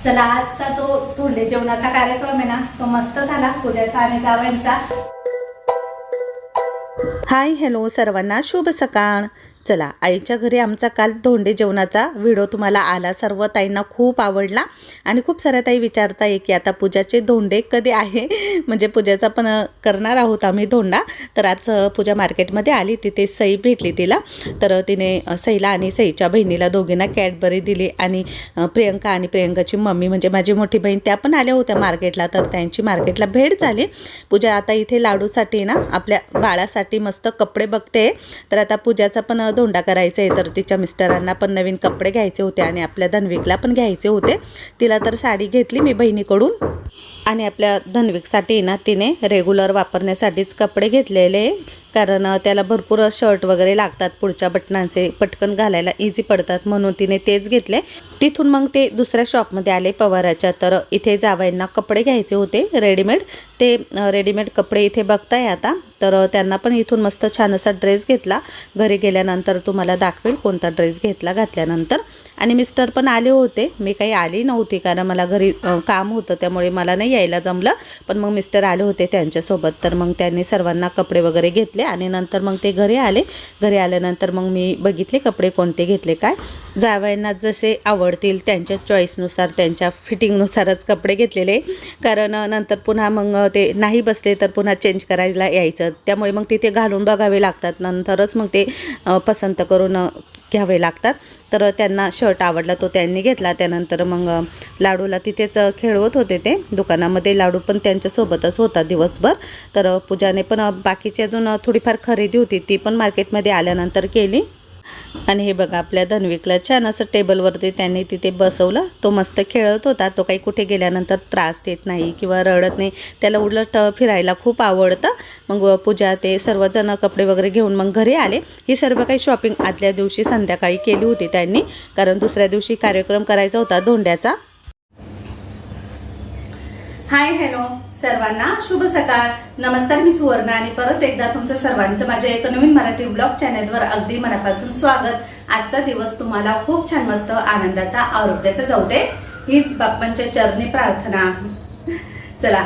चला आजचा जो धोंडे जेवणाचा कार्यक्रम आहे ना तो मस्त झाला पूजाचा आणि जावयांचा। हाय हॅलो सर्वांना शुभ सकाळ। चला आईच्या घरी आमचा काल धोंडे जेवणाचा व्हिडिओ तुम्हाला आला, सर्व ताईंना खूप आवडला आणि खूप साऱ्या ताई विचारताय की आता पूजाचे धोंडे कधी आहे, म्हणजे पूजाचा पण करणार आहोत आम्ही धोंडा। तर आज पूजा मार्केटमध्ये आली, तिथे सई भेटली तिला, तर तिने सईला आणि सईच्या बहिणीला दोघींना कॅडबरी दिली आणि प्रियंका आणि प्रियंकाची मम्मी म्हणजे माझी मोठी बहीण त्या पण आल्या होत्या मार्केटला, तर त्यांची मार्केटला भेट झाली। पूजा आता इथे लाडूसाठी ना आपल्या बाळासाठी मस्त कपडे बघते, तर आता पूजाचा पण धोंडा करायचा आहे, तर तिच्या मिस्टरांना पण नवीन कपडे घ्यायचे होते आणि आपल्या धन्विकला पण घ्यायचे होते। तिला तर साडी घेतली मी बहिणीकडून आणि आपल्या धन्विकसाठी ना तिने रेग्युलर वापरण्यासाठीच कपडे घेतलेले, कारण त्याला भरपूर शर्ट वगैरे लागतात, पुढच्या बटनांचे पटकन घालायला इझी पडतात, म्हणून तिने तेच घेतले। तिथून मग ते दुसऱ्या शॉपमध्ये आले पवाराच्या, तर इथे जावयांना कपडे घ्यायचे होते रेडीमेड, ते रेडीमेड कपडे इथे बघताय आता। तर त्यांना पण इथून मस्त छान असा ड्रेस घेतला, घरी गेल्यानंतर तुम्हाला दाखवेल कोणता ड्रेस घेतला घातल्यानंतर। आणि मिस्टर पण आले होते, मी काही आली नव्हती कारण मला घरी काम होतं त्यामुळे मला नाही यायला जमलं, पण मग मिस्टर आले होते त्यांच्यासोबत, तर मग त्यांनी सर्वांना कपडे वगैरे घेतले आणि नंतर मग ते घरी आले। घरी आल्यानंतर मग मी बघितले कपडे कोणते घेतले काय, जावयांना जसे आवडतील त्यांच्या चॉईसनुसार त्यांच्या फिटिंगनुसारच कपडे घेतलेले, कारण नंतर पुन्हा मग ते नाही बसले तर पुन्हा चेंज करायला यायचं, त्यामुळे मग तिथे घालून बघावे लागतात, नंतरच मग ते पसंत करून घ्यावे लागतात। तर त्यांना शर्ट आवडला तो त्यांनी घेतला, त्यानंतर मग लाडूला तिथेच खेळवत होते ते दुकानामध्ये, लाडू पण त्यांच्यासोबतच होता दिवसभर। तर पूजाने पण बाकीची अजून थोडीफार खरेदी होती ती पण मार्केटमध्ये आल्यानंतर केली। आणि हे बघा आपल्या धन्विकला छान असं टेबलवरती त्यांनी तिथे बसवलं, तो मस्त खेळत होता, तो काही कुठे गेल्यानंतर त्रास देत नाही किंवा रडत नाही, त्याला उलट फिरायला खूप आवडतं। मग पूजा ते सर्वजण कपडे वगैरे घेऊन मग घरी आले। ही सर्व काही शॉपिंग आदल्या दिवशी संध्याकाळी केली होती त्यांनी, कारण दुसऱ्या दिवशी कार्यक्रम करायचा होता धोंड्याचा। हाय हॅलो सर्वांना शुभ सकाळ, नमस्कार, मी सुवर्णा आणि परत एकदा तुमचं सर्वांचं माझ्या एक नवीन मराठी ब्लॉग चॅनलवर अगदी मनापासून स्वागत। आजचा दिवस तुम्हाला खूप छान मस्त आनंदाचा आरोग्याचा जाऊ दे, हीच बाप्पांच्या चरणी प्रार्थना। चला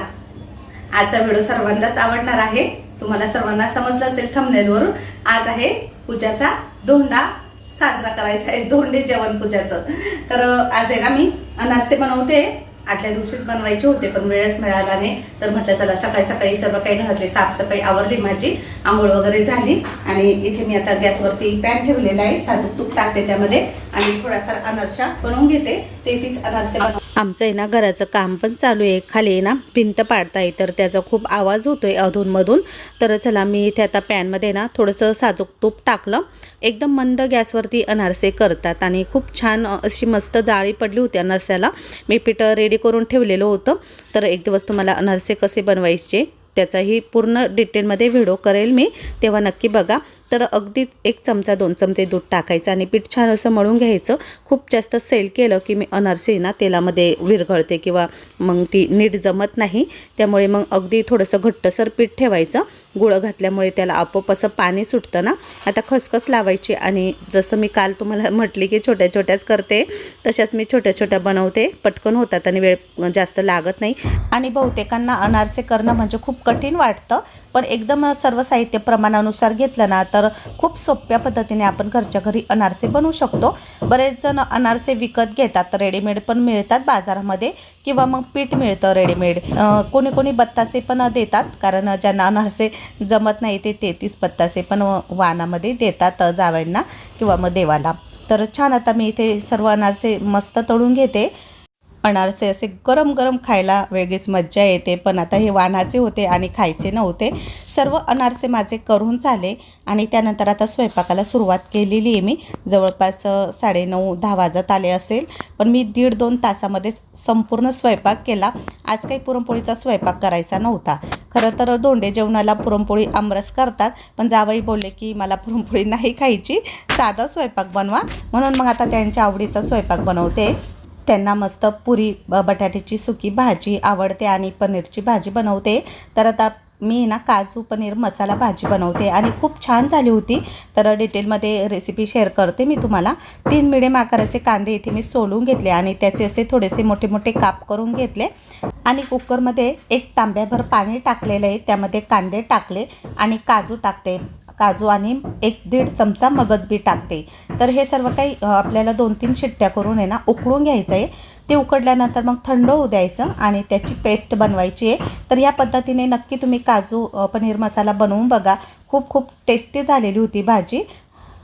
आजचा व्हिडिओ सर्वांनाच आवडणार आहे, तुम्हाला सर्वांना समजलं असेल थंबनेलवरून, आज आहे पूजाचा धोंडा साजरा करायचा आहे, धोंडे जेवण पूजाचं। तर आज आहे ना मी अनारसे बनवते, आदल्या दिवशीच बनवायचे होते पण वेळच मिळाला नाही, तर म्हटलं चला सकाळी सकाळी सर्व काही घरातली साफसफाई आवरली, माझी आंघोळ वगैरे झाली आणि इथे मी आता गॅसवरती पॅन ठेवलेला आहे, साजूक तूप टाकते त्यामध्ये आणि थोडाफार अनारसा बनवून घेते, ते तीच अनारसे बनव। आमचं आहे ना घराचं काम पण चालू आहे, खाली ना भिंत पाडताय, तर त्याचा खूप आवाज होतोय अधूनमधून। तर चला मी इथे आता पॅनमध्ये ना थोडंसं साजूक तूप टाकलं, एकदम मंद गॅसवरती अनारसे करतात आणि खूप छान अशी मस्त जाळी पडली होती अनारस्याला। मी पीठ रेडी करून ठेवलेलं होतं, तर एक दिवस तुम्हाला अनारसे कसे बनवायचे त्याचाही पूर्ण डिटेलमध्ये व्हिडिओ करेल मी, तेव्हा नक्की बघा। तर अगदी 1 चमचा 2 चमचे दूध टाकायचं आणि पीठ छान असं मळून घ्यायचं। खूप जास्त सेल केलं की मी अनारसे ना तेलामध्ये विरघळते किंवा मग ती नीट जमत नाही, त्यामुळे मग अगदी थोडंसं घट्टसर पीठ ठेवायचं, गुळ घातल्यामुळे त्याला आपोआप असं पाणी सुटतं ना। आता खसखस लावायची आणि जसं मी काल तुम्हाला म्हटली की छोट्या छोट्याच करते, तशाच मी छोट्या छोट्या बनवते, पटकन होतात आणि वेळ जास्त लागत नाही। आणि बहुतेकांना अनारसे करणं म्हणजे खूप कठीण वाटतं, पण एकदम सर्व साहित्य प्रमाणानुसार घेतलं ना तर खूप सोप्या पद्धतीने आपण घरच्या घरी अनारसे बनवू शकतो। बरेच जण अनारसे विकत घेतात, रेडीमेड पण मिळतात बाजारामध्ये किंवा मग पीठ मिळतं रेडीमेड, कोणी कोणी बत्तासे पण देतात, कारण ज्यांना अनारसे जमत नाही ते 33 बत्तासे पण वाणामध्ये देतात जावयांना किंवा मग देवाला। तर छान आता मी इथे सर्व अनारसे मस्त तळून घेते। अनारसे असे गरम गरम खायला वेगळीच मज्जा येते, पण आता हे वाणाचे होते आणि खायचे नव्हते। सर्व अनारसे माझे करून झाले आणि त्यानंतर आता स्वयंपाकाला सुरुवात केलेली आहे मी, जवळपास 9:30-10 वाजत आले असेल, पण मी 1.5-2 तासामध्येच संपूर्ण स्वयंपाक केला। आज काही पुरणपोळीचा स्वयंपाक करायचा नव्हता, खरं तर धोंडे जेवणाला पुरणपोळी आमरस करतात, पण जावई बोलले की मला पुरणपोळी नाही खायची, साधा स्वयंपाक बनवा, म्हणून मग आता त्यांच्या आवडीचा स्वयंपाक बनवते। त्यांना मस्त पुरी बटाट्याची सुकी भाजी आवडते आणि पनीरची भाजी बनवते। तर आता मी ना काजू पनीर मसाला भाजी बनवते आणि खूप छान झाली होती. तर डिटेलमध्ये रेसिपी शेअर करते मी तुम्हाला. 3 मिडियम आकाराचे कांदे इथे मी सोलून घेतले आणि त्याचे असे थोडेसे मोठे मोठे काप करून घेतले आणि कुकरमध्ये 1 तांब्याभर पाणी टाकलेलं आहे. त्यामध्ये कांदे टाकले आणि काजू टाकते. काजू आणि 1-1.5 चमचा मगज बी टाकते. तर हे सर्व काही आपल्याला 2-3 शिट्ट्या करून आहे ना उकळून घ्यायचं आहे. ते उकडल्यानंतर मग थंड होऊ द्यायचं आणि त्याची पेस्ट बनवायची आहे. तर या पद्धतीने नक्की तुम्ही काजू पनीर मसाला बनवून बघा. खूप खूप टेस्टी झालेली होती भाजी.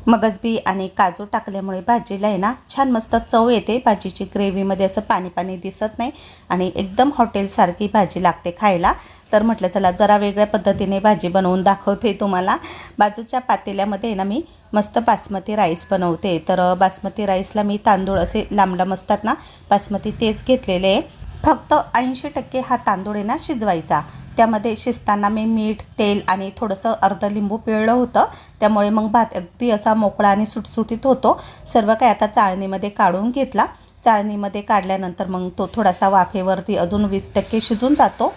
मगजबी आणि काजू टाकल्यामुळे भाजीला आहे ना छान मस्त चव येते. भाजीची ग्रेव्हीमध्ये असं पाणी पाणी दिसत नाही आणि एकदम हॉटेलसारखी भाजी लागते खायला. तर म्हटलं चला जरा वेगळ्या पद्धतीने भाजी बनवून दाखवते तुम्हाला. बाजूच्या पातेल्यामध्ये ना मी मस्त बासमती राईस बनवते. तर बासमती राईसला मी तांदूळ असे लांब लांब असतात ना बासमती तेच घेतलेले आहे. फक्त 80% हा तांदूळ आहे ना शिजवायचा. त्यामध्ये शिजताना मी मीठ, तेल आणि थोडंसं अर्ध लिंबू पिळलं होतं. त्यामुळे मग भात अगदी असा मोकळा आणि सुटसुटीत होतो. सर्व काही आता चाळणीमध्ये काढून घेतला. चाळणीमध्ये काढल्यानंतर मग तो थोडासा वाफेवरती अजून 20% शिजून जातो.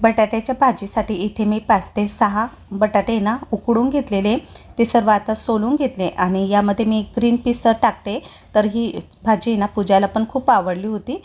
बटाट्याच्या भाजीसाठी इथे मी 5 ते 6 बटाटे ना उकडून घेतलेले. ते सर्व आता सोलून घेतले आणि यामध्ये मी ग्रीन पीस टाकते. तर ही भाजी ना पूजाला पण खूप आवडली होती.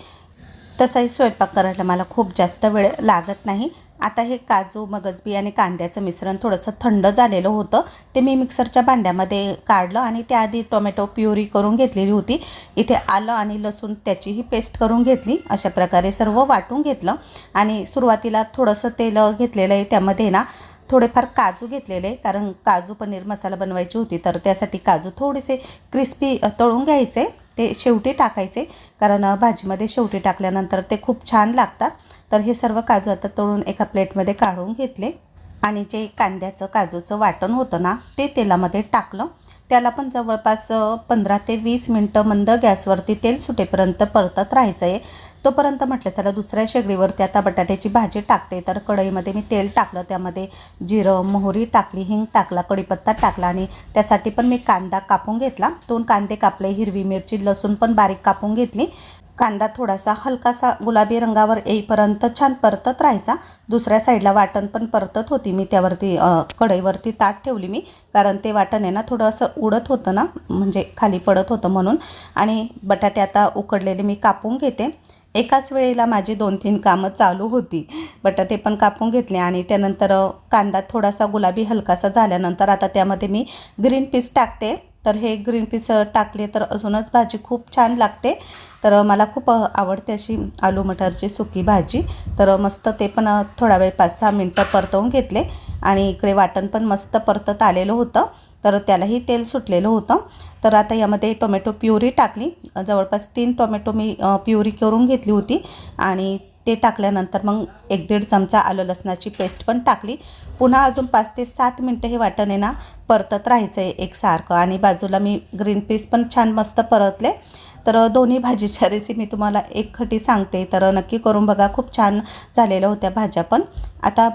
तसाही स्वयंपाक करायला मला खूप जास्त वेळ लागत नाही. आता हे काजू, मगजबी आणि कांद्याचं मिश्रण थोडंसं थंड झालेलं होतं. ते मी मिक्सरच्या भांड्यामध्ये काढलं आणि त्याआधी टोमॅटो प्युरी करून घेतलेली होती. इथे आलं आणि लसूण त्याचीही पेस्ट करून घेतली. अशा प्रकारे सर्व वाटून घेतलं आणि सुरुवातीला थोडंसं तेल घेतलेलं आहे. त्यामध्ये ना थोडेफार काजू घेतलेले कारण काजू पनीर मसाला बनवायची होती. तर त्यासाठी काजू थोडेसे क्रिस्पी तळून घ्यायचे. ते शेवटी टाकायचे कारण भाजीमध्ये शेवटी टाकल्यानंतर ते खूप छान लागतात. तर हे सर्व काजू आता तळून एका प्लेटमध्ये काढून घेतले आणि जे कांद्याचं काजूचं वाटण होतं ना ते तेलामध्ये टाकलं. त्याला पण जवळपास 15 ते 20 मिनटं मंद गॅसवरती तेल सुटेपर्यंत परतत राहायचं आहे. तोपर्यंत म्हटलं चला दुसऱ्या शेगडीवरती आता बटाट्याची भाजी टाकते. तर कढईमध्ये मी तेल टाकलं. त्यामध्ये जिरं, मोहरी टाकली, हिंग टाकला, कढीपत्ता टाकला आणि त्यासाठी पण मी कांदा कापून घेतला. 2 कांदे कापले, हिरवी मिरची, लसूण पण बारीक कापून घेतली. कांदा थोडासा हलकासा गुलाबी रंगावर येईपर्यंत छान परतत राहायचा. दुसऱ्या साईडला वाटण पण परतत होती मी. त्यावरती कढईवरती ताट ठेवली मी कारण ते वाटण आहे ना थोडं असं उडत होतं ना म्हणजे खाली पडत होतं म्हणून. आणि बटाटे आता उकडलेले मी कापून घेते. एकाच वेळेला माझी 2-3 कामं चालू होती. बटाटे पण कापून घेतले आणि त्यानंतर कांदा थोडासा गुलाबी हलकासा झाल्यानंतर आता त्यामध्ये मी ग्रीन पीस टाकते. तर हे ग्रीन पीस टाकले तर अजूनच भाजी खूप छान लागते. तर मला खूप आवडते अशी आलू मटरची सुकी भाजी. तर मस्त ते पण थोडा वेळ 5-6 मिनटं परतवून घेतले आणि इकडे वाटण पण मस्त परतत आलेलं होतं. तर त्यालाही तेल सुटलेलं होतं. तर आता यामध्ये टोमॅटो प्युरी टाकली. जवळपास 3 टोमॅटो मी प्युरी करून घेतली होती आणि ते टाकल्यानंतर मग 1-1.5 चमचा आलं लसणाची पेस्ट पण टाकली. पुन्हा अजून 5 ते 7 मिनटं हे वाटण आहे ना परतत राहायचं आहे एकसारखं आणि बाजूला मी ग्रीन पीस पण छान मस्त परतले. तर दोन्ही भाजीच्या रेसिपी तुम्हाला एकखटी सांगते. तर नक्की करून बघा. खूप छान झालेल्या होत्या भाज्या पण. आता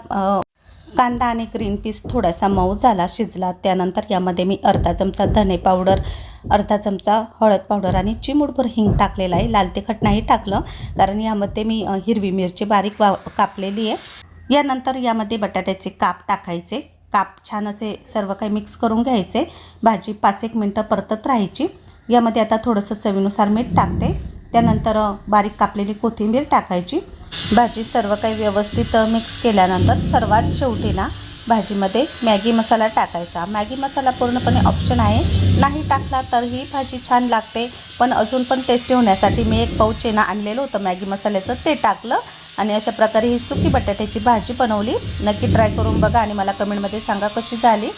कांदा आणि ग्रीन पीस थोडासा मऊ झाला, शिजला. त्यानंतर यामध्ये मी अर्धा चमचा धने पावडर, अर्धा चमचा हळद पावडर आणि चिमूटभर हिंग टाकलेला आहे. लाल तिखट नाही टाकलं कारण यामध्ये मी हिरवी मिरची बारीक कापलेली आहे. यानंतर यामध्ये बटाट्याचे काप टाकायचे. काप छान असे सर्व काही मिक्स करून घ्यायचे. भाजी 5-1 मिनटं परतत राहायची. यामध्ये आता थोडंसं चवीनुसार मीठ टाकते. त्यानंतर बारीक कापलेली कोथिंबीर टाकायची. भाजी सर्व काही व्यवस्थित मिक्स केल्यानंतर सर्वात शेवटी ना भाजीमध्ये मॅगी मसाला टाकायचा. मॅगी मसाला पूर्णपणे ऑप्शन आहे. नाही टाकला तरीही भाजी छान लागते. पण अजून पण टेस्टी होण्यासाठी मी 1 पाऊच आहे ना आणलेलं होतं मॅगी मसाल्याचं, ते टाकलं आणि अशा प्रकारे ही सुकी बटाट्याची भाजी बनवली. नक्की ट्राय करून बघा आणि मला कमेंटमध्ये सांगा कशी झाली.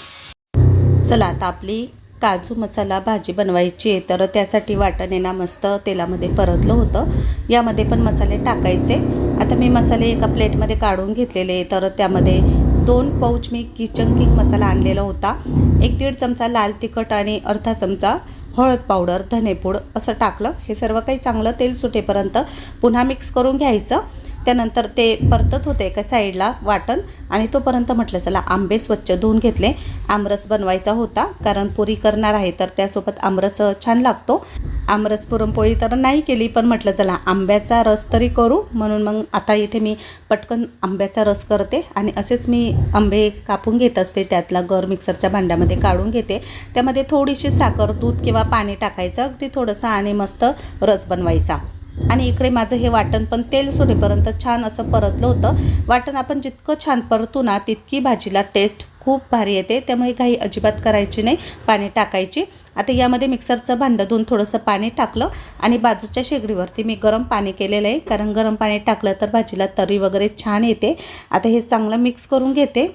चला आता आपली काजू मसाला भाजी बनवायची आहे. तर त्यासाठी वाटण आहे ना मस्त तेलामध्ये परतलं होतं. यामध्ये पण मसाले टाकायचे. आता मी मसाले एका प्लेटमध्ये काढून घेतलेले. तर त्यामध्ये 2 पाऊच मी किचन किंग मसाला आणलेला होता. 1-1.5 चमचा लाल तिखट आणि अर्धा चमचा हळद पावडर, धनेपूड असं टाकलं. हे सर्व काही चांगलं तेल सुटेपर्यंत पुन्हा मिक्स करून घ्यायचं त्यानंतर ते परतत होते एका साईडला वाटण आणि तोपर्यंत म्हटलं चला आंबे स्वच्छ धुवून घेतले. आमरस बनवायचा होता कारण पुरी करणार आहे तर त्यासोबत आमरस छान लागतो. आमरस पुरणपोळी तर नाही केली पण म्हटलं चला आंब्याचा रस तरी करू म्हणून मग आता इथे मी पटकन आंब्याचा रस करते आणि असेच मी आंबे कापून घेत असते. त्यातला गर मिक्सरच्या भांड्यामध्ये काढून घेते. त्यामध्ये थोडीशी साखर, दूध किंवा पाणी टाकायचं अगदी थोडंसं आणि मस्त रस बनवायचा. आणि इकडे माझं हे वाटण पण तेल सोडेपर्यंत छान असं परतलं होतं. वाटण आपण जितकं छान परतू ना तितकी भाजीला टेस्ट खूप भारी येते. त्यामुळे काही अजिबात करायची नाही, पाणी टाकायची. आता यामध्ये मिक्सरचं भांडं धुवून थोडंसं पाणी टाकलं आणि बाजूच्या शेगडीवरती मी गरम पाणी केलेलं आहे कारण गरम पाणी टाकलं तर भाजीला तरी वगैरे छान येते. आता हे चांगलं मिक्स करून घेते.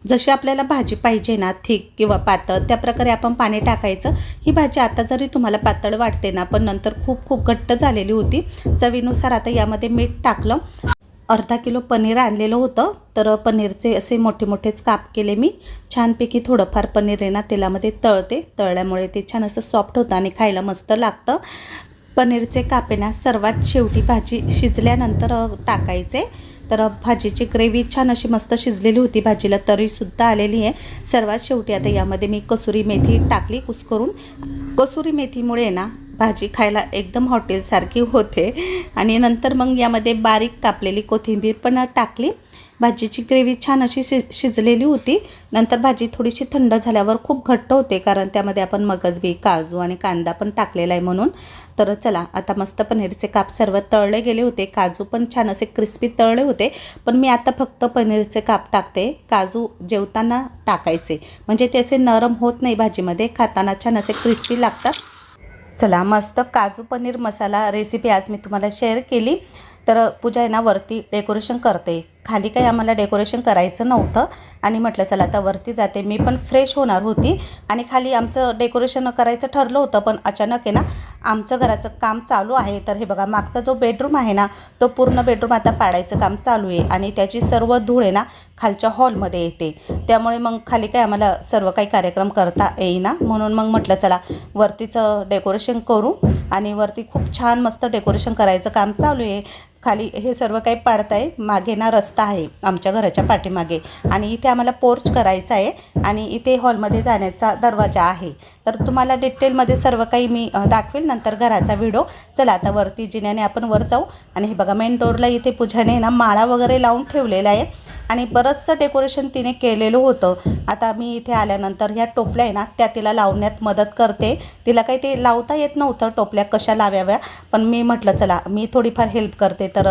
जशी आपल्याला भाजी पाहिजे ना, थिक किंवा पातळ, त्या प्रकारे आपण पाणी टाकायचं. ही भाजी आता जरी तुम्हाला पातळ वाटते ना पण नंतर खूप खूप घट्ट झालेली होती. चवीनुसार आता यामध्ये मीठ टाकलं. अर्धा किलो पनीर आणलेलं होतं तर पनीरचे असे मोठे मोठेच काप केले मी. छानपैकी थोडंफार पनीर आहे ना तेलामध्ये तळते. तळल्यामुळे ते छान असं सॉफ्ट होतं आणि खायला मस्त लागतं. पनीरचे कापे ना सर्वात शेवटी भाजी शिजल्यानंतर टाकायचे. तर भाजीची ग्रेव्ही छान अशी मस्त शिजलेली होती. भाजीला तरीसुद्धा आलेली आहे. सर्वात शेवटी आता यामध्ये मी कसुरी मेथी टाकली कुस्करून. कसुरी मेथीमुळे ना भाजी खायला एकदम हॉटेलसारखी होते. आणि नंतर मग यामध्ये बारीक कापलेली कोथिंबीर पण टाकली. भाजीची ग्रेव्ही छान अशी शिजलेली होती. नंतर भाजी थोडीशी थंड झाल्यावर खूप घट्ट होते कारण त्यामध्ये आपण मगजबी, काजू आणि कांदा पण टाकलेला आहे म्हणून. तर चला आता मस्त पनीरचे काप सर्व तळले गेले होते. काजू पण छान असे क्रिस्पी तळले होते. पण मी आता फक्त पनीरचे काप टाकते. काजू जेवताना टाकायचे म्हणजे ते असे नरम होत नाही, भाजीमध्ये खाताना छान असे क्रिस्पी लागतात. चला मस्त काजू पनीर मसाला रेसिपी आज मी तुम्हाला शेअर केली. तर पूजा आहे ना वरती डेकोरेशन करते. खाली काही आम्हाला डेकोरेशन करायचं नव्हतं आणि म्हटलं चला आता वरती जाते. मी पण फ्रेश होणार होती आणि खाली आमचं डेकोरेशन करायचं ठरलं होतं पण अचानक आहे ना आमचं घराचं काम चालू आहे. तर हे बघा मागचा जो बेडरूम आहे ना तो पूर्ण बेडरूम आता पाडायचं काम चालू आहे आणि त्याची सर्व धूळ आहे ना खालच्या हॉलमध्ये येते. त्यामुळे मग खाली काही आम्हाला सर्व काही कार्यक्रम करता येईना म्हणून मग म्हटलं चला वरतीच डेकोरेशन करू. आणि वरती खूप छान मस्त डेकोरेशन करायचं काम चालू आहे. खाली हे सर्व काही पाडताय. मागे ना रस्ता आहे आमच्या घराच्या पाठीमागे आणि इथे आम्हाला पोर्च करायचा आहे आणि इथे हॉलमध्ये जाण्याचा दरवाजा आहे. तर तुम्हाला डिटेलमध्ये सर्व काही मी दाखवेल नंतर घराचा व्हिडिओ. चला आता वरती जिन्याने आपण वर जाऊ. आणि हे बघा मेन डोरला इथे पूजाने ना माळा वगैरे लावून ठेवलेला आहे आणि बरंचसं डेकोरेशन तिने केलेलं होतं. आता मी इथे आल्यानंतर ह्या टोपल्या आहे ना त्या तिला लावण्यात मदत करते. तिला काही ते लावता येत नव्हतं टोपल्या कशा लावाव्या पण मी म्हटलं चला मी थोडीफार हेल्प करते. तर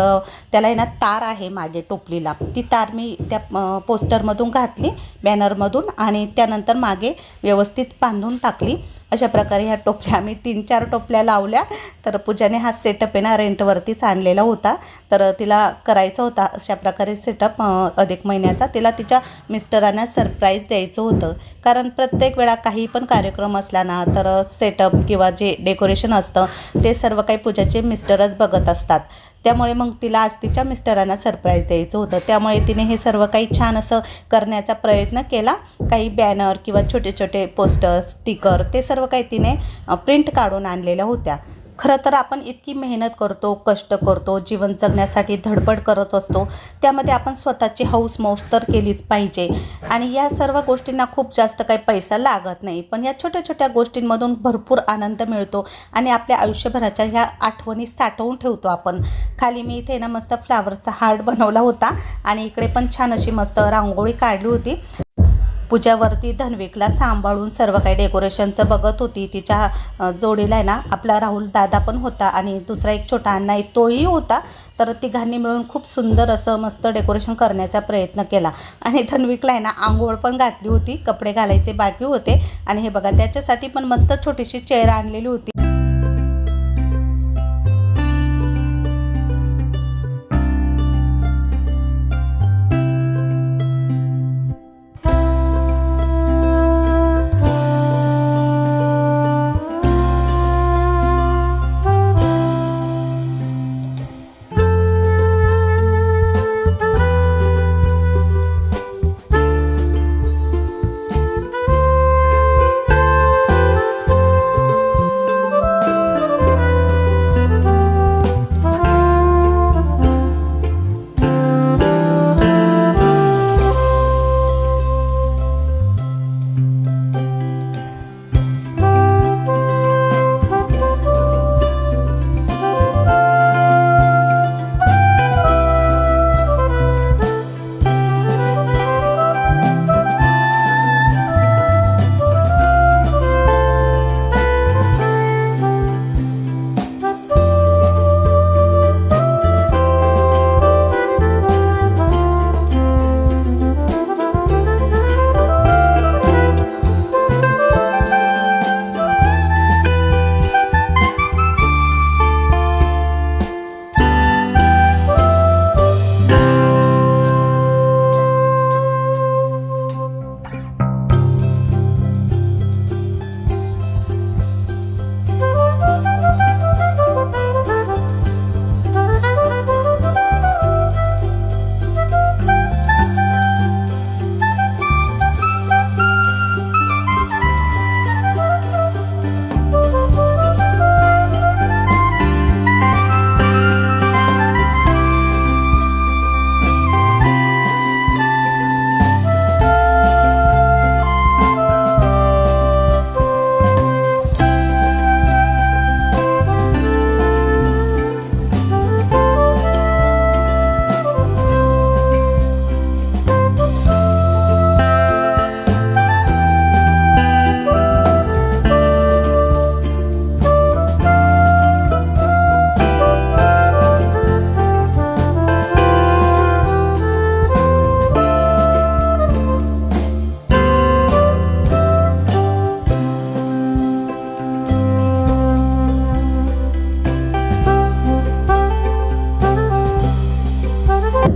त्याला आहे ना तार आहे मागे टोपलीला, ती तार मी त्या पोस्टरमधून घातली, बॅनरमधून आणि त्यानंतर मागे व्यवस्थित बांधून टाकली. अशा प्रकारे ह्या टोपल्या आम्ही 3-4 टोपल्या लावल्या. तर पूजाने हा सेटअप आहे ना रेंटवरतीच आणलेला होता. तर तिला करायचा होता अशा प्रकारे सेटअप अधिक महिन्याचा. तिला तिच्या मिस्टरांना सरप्राईज द्यायचं होतं कारण प्रत्येक वेळा काही पण कार्यक्रम असला ना तर सेटअप किंवा जे डेकोरेशन असतं ते सर्व काही पूजाचे मिस्टरच बघत असतात. त्यामुळे मग तिला आज तिच्या मिस्टरांना सरप्राईज द्यायचं होतं. त्यामुळे तिने हे सर्व काही छान असं करण्याचा प्रयत्न केला. काही बॅनर किंवा छोटे छोटे पोस्टर, स्टिकर ते सर्व काही तिने प्रिंट काढून आणलेल्या होत्या. खरं तर आपण इतकी मेहनत करतो, कष्ट करतो, जीवन जगण्यासाठी धडपड करत असतो, त्यामध्ये आपण स्वतःची हौस मौज तर केलीच पाहिजे. आणि या सर्व गोष्टींना खूप जास्त काही पैसा लागत नाही पण या छोट्या छोट्या गोष्टींमधून भरपूर आनंद मिळतो आणि आपल्या आयुष्यभराच्या ह्या आठवणी साठवून ठेवतो आपण. खाली मी इथे ना मस्त फ्लावरचा हार्ट बनवला होता आणि इकडे पण छान अशी मस्त रांगोळी काढली होती. पूजावरती धन्विकला सांभाळून सर्व काही डेकोरेशनचं बघत होती. तिच्या जोडीला आहे ना आपला राहुल दादा पण होता आणि दुसरा एक छोटा अण्णा आहे तोही होता. तर तिघांनी मिळून खूप सुंदर असं मस्त डेकोरेशन करण्याचा प्रयत्न केला. आणि धन्विकला आहे ना आंघोळ पण घातली होती, कपडे घालायचे बाकी होते. आणि हे बघा त्याच्यासाठी पण मस्त छोटीशी चेअर आणलेली होती.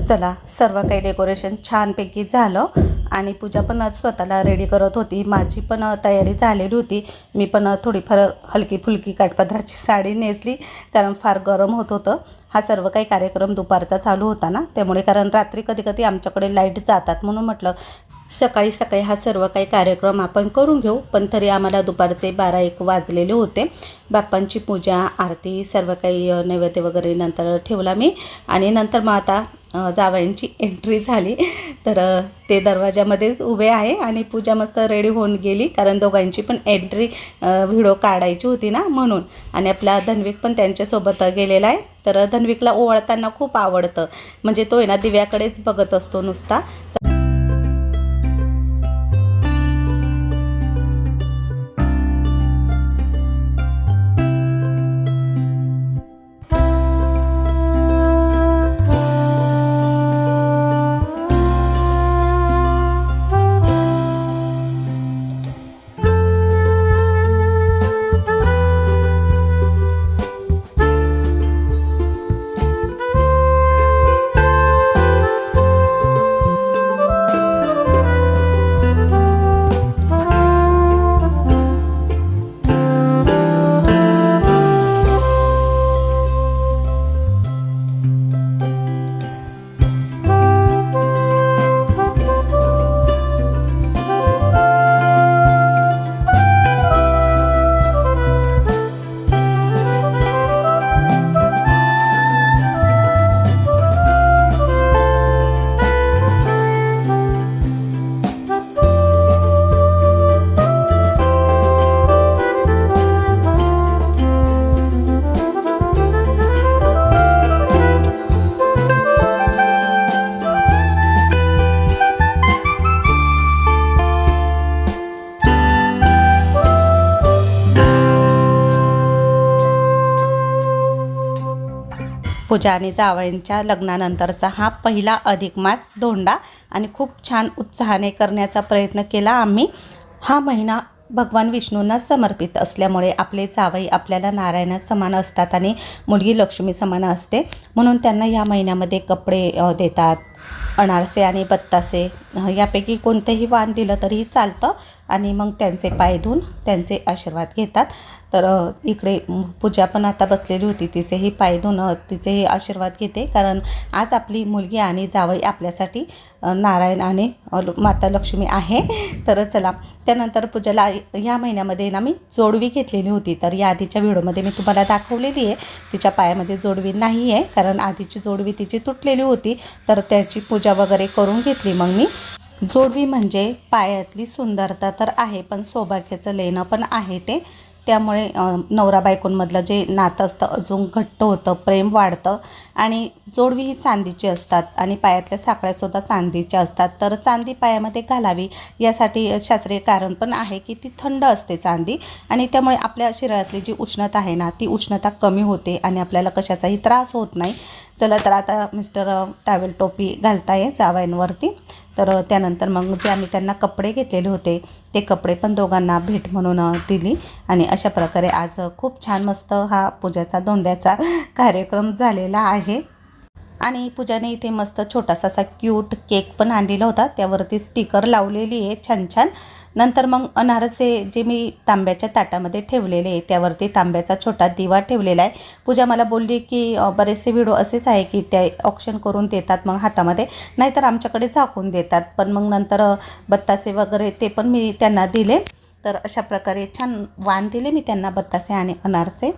चला, सर्व काही डेकोरेशन छानपैकी झालं आणि पूजा पण आज स्वतःला रेडी करत होती. माझी पण तयारी झालेली होती. मी पण थोडीफार हलकी फुलकी काठपदराची साडी नेसली, कारण फार गरम होत होतं. हा सर्व काही कार्यक्रम दुपारचा चालू होता ना, त्यामुळे कारण रात्री कधी कधी आमच्याकडे लाईट जातात, म्हणून म्हटलं सकाळी सकाळी हा सर्व काही कार्यक्रम आपण करून घेऊ. पण तरी आम्हाला दुपारचे 12-1 वाजलेले होते. बाप्पांची पूजा, आरती, सर्व काही नैवेद्य वगैरे नंतर ठेवला मी. आणि नंतर मग आता जावयांची एंट्री झाली, तर ते दरवाजामध्येच उभे आहे आणि पूजा मस्त रेडी होऊन गेली, कारण दोघांची पण एंट्री व्हिडिओ काढायची होती ना, म्हणून. आणि आपला धन्विक पण त्यांच्यासोबत गेलेला आहे. तर धन्विकला ओवाळताना खूप आवडतं, म्हणजे तो आहे ना दिव्याकडेच बघत असतो नुसता. पूजा आणि जावयांच्या लग्नानंतरचा हा पहिला अधिक मास धोंडा आणि खूप छान उत्साहाने करण्याचा प्रयत्न केला आम्ही. हा महिना भगवान विष्णूंना समर्पित असल्यामुळे आपले जावई आपल्याला नारायणा समान असतात आणि मुलगी लक्ष्मी समान असते, म्हणून त्यांना या महिन्यामध्ये कपडे देतात. अनारसे आणि बत्तासे यापैकी कोणतेही वाण दिलं तरीही चालतं. आणि मग त्यांचे पाय धुवून त्यांचे आशीर्वाद घेतात. तर इकडे पूजा पण आता बसलेली होती, तिचेही पाय धुवून तिचेही आशीर्वाद घेते, कारण आज आपली मुलगी आणि जावई आपल्यासाठी नारायण आणि माता लक्ष्मी आहे. तर चला, त्यानंतर पूजाला ह्या महिन्यामध्ये ना मी जोडवी घेतलेली होती. तर या आधीच्या व्हिडिओमध्ये मी तुम्हाला दाखवलेली आहे. तिच्या पायामध्ये जोडवी नाही आहे, कारण आधीची जोडवी तिची तुटलेली होती, तर त्याची पूजा वगैरे करून घेतली मग मी. जोडवी म्हणजे पायातली सुंदरता तर आहे, पण सौभाग्याचं लेणं पण आहे ते. त्यामुळे नवरा बायकोंमधलं जे नातं असतं अजून घट्ट होतं, प्रेम वाढतं. आणि जोडवी ही चांदीची असतात आणि पायातल्या साखळ्यासुद्धा चांदीच्या असतात. तर चांदी पायामध्ये घालावी यासाठी शास्त्रीय कारण पण आहे की ती थंड असते चांदी, आणि त्यामुळे आपल्या शरीरातली जी उष्णता आहे ना, ती उष्णता कमी होते आणि आपल्याला कशाचाही त्रास होत नाही. चला, तर आता मिस्टर टॉवेल टोपी घालताय जावयांवरती. तर त्यानंतर मग जे आम्ही त्यांना कपडे घेतलेले होते ते कपडे पण दोघांना भेट म्हणून दिली. आणि अशा प्रकारे आज खूप छान मस्त हा पूजाचा धोंड्याचा कार्यक्रम झालेला आहे. आणि पूजाने इथे मस्त छोटासा असा क्यूट केक पण आणलेला होता, त्यावरती स्टिकर लावलेली आहे छान छान. नंतर मग अनारसे जे मी तांब्याच्या ताटामध्ये ठेवलेले आहे, त्यावरती तांब्याचा छोटा दिवा ठेवलेला आहे. पूजा मला बोलली की बरेचसे व्हिडिओ असेच आहे की ते ऑक्शन करून देतात मग हातामध्ये, नाहीतर आमच्याकडे झाकून देतात. पण मग नंतर बत्तासे वगैरे ते पण मी त्यांना दिले. तर अशा प्रकारे छान वाण दिले मी त्यांना, बत्तासे आणि अनारसे.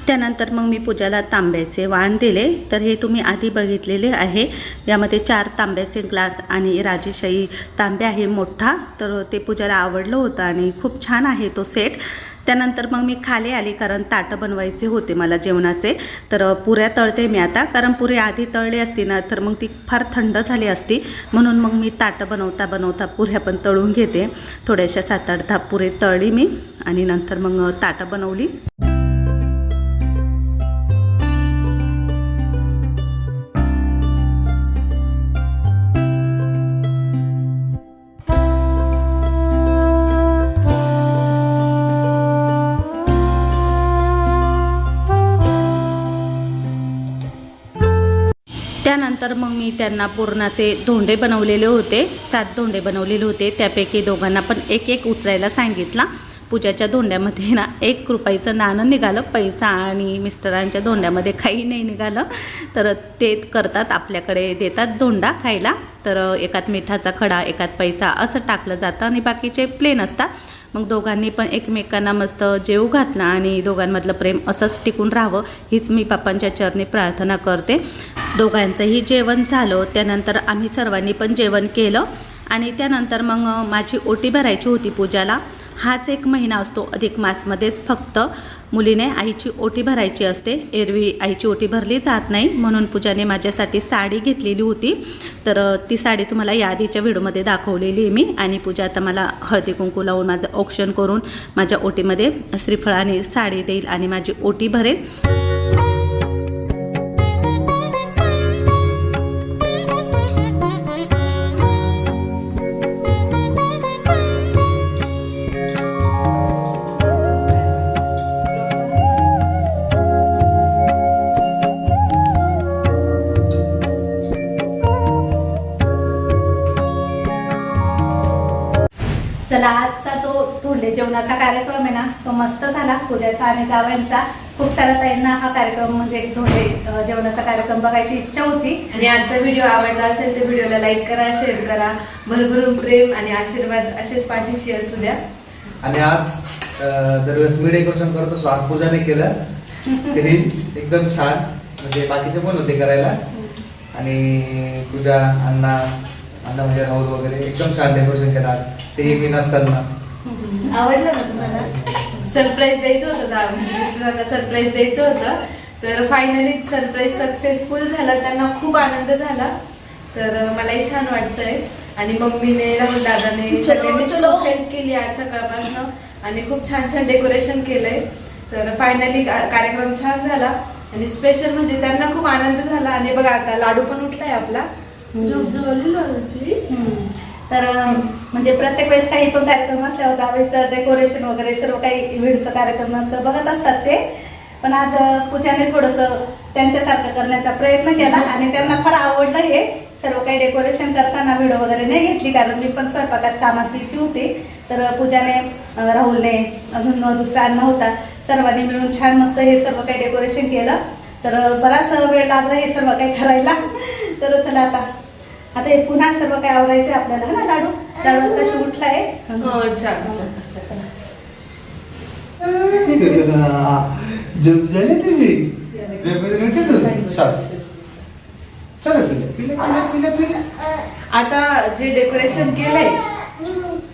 त्यानंतर मग मी पूजाला तांब्याचे वाण दिले. तर हे तुम्ही आधी बघितलेले आहे. यामध्ये 4 तांब्याचे ग्लास आणि राजेशाही तांबे आहे मोठा. तर ते पूजाला आवडलं होतं आणि खूप छान आहे तो सेट. त्यानंतर मग मी खाली आली, कारण ताटं बनवायचे होते मला जेवणाचे. तर पुऱ्या तळते मी आता, कारण पुरी आधी तळली असती ना तर मग ती फार थंड झाली असती, म्हणून मग मी ताटं बनवता बनवता पुऱ्या पण तळून घेते. थोड्याशा 7-8 पुरे तळली मी आणि नंतर मग ताटं बनवली. त्यानंतर मग मी त्यांना पुरणाचे धोंडे बनवलेले होते, 7 धोंडे बनवलेले होते. त्यापैकी दोघांना पण एक एक उचलायला सांगितला. पूजाच्या धोंड्यामध्ये ना 1 रुपयाचं नाणं निघालं पैसा आणि मिस्टरांच्या धोंड्यामध्ये काही नाही निघालं. तर ते करतात, आपल्याकडे देतात धोंडा खायला. तर एकात मिठाचा खडा एकात पैसा असं टाकलं जातं आणि बाकीचे प्लेन असतात. मग दोघांनी पण एकमेकांना मस्त जेवू घातला आणि दोघांमधलं प्रेम असंच टिकून राहावं हीच मी बाप्पांच्या चरणी प्रार्थना करते. दोघांचंही जेवण झालं. त्यानंतर आम्ही सर्वांनी पण जेवण केलं आणि त्यानंतर मग माझी ओटी भरायची होती पूजाला. हाच एक महिना असतो अधिक मासमध्येच फक्त मुलीने आईची ओटी भरायची असते. एरवी आईची ओटी भरली जात नाही, म्हणून पूजाने माझ्यासाठी साडी घेतलेली होती. तर ती साडी तुम्हाला यादीच्या व्हिडिओमध्ये दाखवलेली आहे मी. आणि पूजा आता मला हळदी कुंकू लावून माझं औक्षण करून माझ्या ओटीमध्ये श्रीफळाने साडी देईल आणि माझी ओटी भरेल. चला, आजचा जो धोंडे जेवणाचा कार्यक्रम आहे ना तो मस्त झाला. पूजाचा आणि जावयांचा. खूप साऱ्या ताईंना हा कार्यक्रम म्हणजे धोंडे जेवणाचा कार्यक्रम बघायची इच्छा होती. आणि आजचा व्हिडिओ आवडला असेल तर व्हिडिओला लाईक करा, शेअर करा. भरभरून प्रेम आणि आशीर्वाद असेच पाठीशी असू द्या. आणि आज दरवेळेस मी डेकोरेशन करतो, सो आज पूजाने केलं. तेही एकदम छान, म्हणजे बाकीचे पण होते करायला. आणि पूजा अण्णा म्हणजे राहुल वगैरे एकदम छान डेकोरेशन केलं आज, तेही मी नसताना. आवडलं ना तुम्हाला? सरप्राईज द्यायचं होतं, मिस्टरांना सरप्राईज द्यायचं होतं. तर फायनली सरप्राईज सक्सेसफुल झाला. त्यांना खूप आनंद झाला. तर मलाही छान वाटतंय. आणि मम्मीने, राहुल दादाने सगळ्यांनी खूप हेल्प केली आज सकाळपासून आणि खूप छान छान डेकोरेशन केलंय. तर फायनली कार्यक्रम छान झाला आणि स्पेशल म्हणजे त्यांना खूप आनंद झाला. आणि बघा आता लाडू पण उठलाय आपला. तर म्हणजे प्रत्येक वेळेस काही पण कार्यक्रम असल्यावर जावेचं डेकोरेशन वगैरे सर्व काही इव्हेंटचं कार्यक्रमाचं बघत असतात ते. पण आज पूजाने थोडंसं त्यांच्यासारखं करण्याचा प्रयत्न केला आणि त्यांना फार आवडलं हे सर्व काही. डेकोरेशन करताना व्हिडिओ वगैरे नाही घेतली कारण मी पण स्वयंपाकात कामात बिझी होती. तर पूजाने, राहुलने, अजून दुसरा अण्णा होता, सर्वांनी मिळून छान मस्त हे सर्व काही डेकोरेशन केलं. तर बराच वेळ लागला हे सर्व काही करायला. तर चला आता हे पुन्हा सर्व काही आवरायचं आपल्याला ना. लाडू आताशी उठलाय. हो, छान. आता जे डेकोरेशन केलंय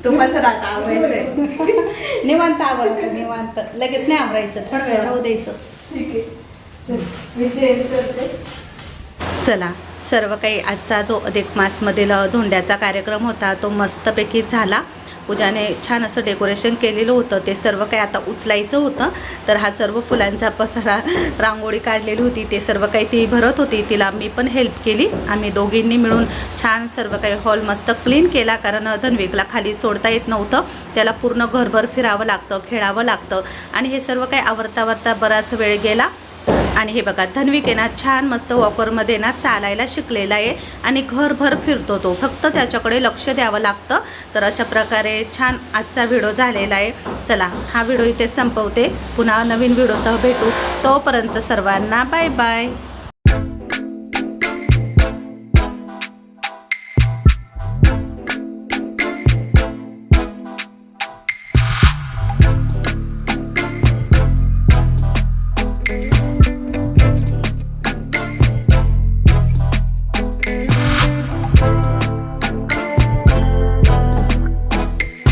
तो पसारा आता आवरायचंय. निवांत आवडतं, निवांत. लगेच नाही आवरायचं, थोडं वेळ राहू द्यायचं. ठीक आहे, चल मी चेंज करते. चला, सर्व काही आजचा जो अधिक मासमधील धोंड्याचा कार्यक्रम होता तो मस्तपैकी झाला. पूजाने छान असं डेकोरेशन केलेलं होतं. ते सर्व काही आता उचलायचं होतं. तर हा सर्व फुलांचा पसारा, रांगोळी काढलेली होती, ते सर्व काही ती भरत होती. तिला मी पण हेल्प केली. आम्ही दोघींनी मिळून छान सर्व काही हॉल मस्त क्लीन केला. कारण धन्विकला खाली सोडता येत नव्हतं. त्याला पूर्ण घरभर फिरावं लागतं, खेळावं लागतं आणि हे सर्व काही आवरता बराच वेळ गेला. आणि हे बघा, धन्विक आहे ना छान मस्त वॉकरमध्ये ना चालायला शिकलेला आहे आणि घरभर फिरतो तो. फक्त त्याच्याकडे लक्ष द्यावं लागतं. तर अशा प्रकारे छान आजचा व्हिडिओ झालेला आहे. चला, हा व्हिडिओ इथे संपवते. पुन्हा नवीन व्हिडिओसह भेटू. तोपर्यंत सर्वांना बाय बाय.